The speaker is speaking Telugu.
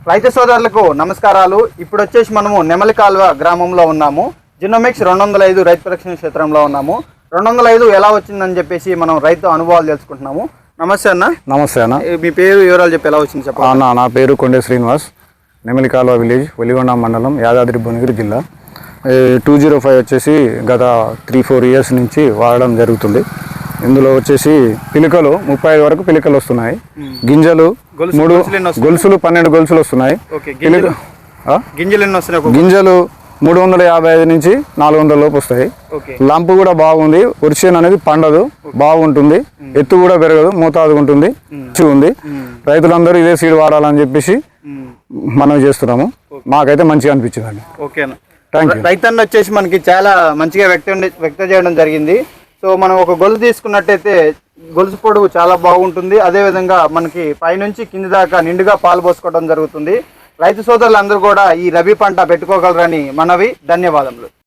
రైతు సోదరులకు నమస్కారాలు. ఇప్పుడు వచ్చేసి మనము నెమలి కాల్వ గ్రామంలో ఉన్నాము. జినోమిక్స్ 205 రైతు పరీక్షణ క్షేత్రంలో ఉన్నాము. 205 ఎలా వచ్చిందని చెప్పేసి మనం రైతు అనుభవాలు తెలుసుకుంటున్నాము. నమస్తే అన్న. నమస్తే అన్న. మీ పేరు వివరాలు చెప్పి ఎలా వచ్చింది చెప్పండి. అన్న, నా పేరు కొండే శ్రీనివాస్, నెమలి కాల్వ విలేజ్, ఒలిగొండ మండలం, యాదాద్రి భువనగిరి జిల్లా. 205 వచ్చేసి గత 3-4 ఇయర్స్ నుంచి వాడడం జరుగుతుంది. ఇందులో వచ్చేసి పిలికలు 35 వరకు పిలికలు వస్తున్నాయి. గింజలు 3 గొలుసులు 12 గొలుసులు వస్తున్నాయి. గింజలు 355 నుంచి 400 లోపు వస్తాయి. లంపు కూడా బాగుంది. ఒరిషన్ అనేది పండదు, బాగుంటుంది. ఎత్తు కూడా పెరగదు, మోతాదు ఉంటుంది. ఉంది. రైతులందరూ ఇదే సీడ్ వాడాలని చెప్పేసి మనం చేస్తున్నాము. మాకైతే మంచిగా అనిపించిందండి. ఓకేనా, థ్యాంక్ యూ. రైతన్న వచ్చేసి మనకి చాలా మంచిగా వ్యక్తం చేయడం జరిగింది. సో మనం ఒక గొలుసు తీసుకున్నట్టయితే గొలుసు పొడవు చాలా బాగుంటుంది. అదేవిధంగా మనకి పైనుంచి కింది దాకా నిండుగా పాలు పోసుకోవడం జరుగుతుంది. రైతు సోదరులందరూ కూడా ఈ రబీ పంట పెట్టుకోగలరని మనవి. ధన్యవాదములు.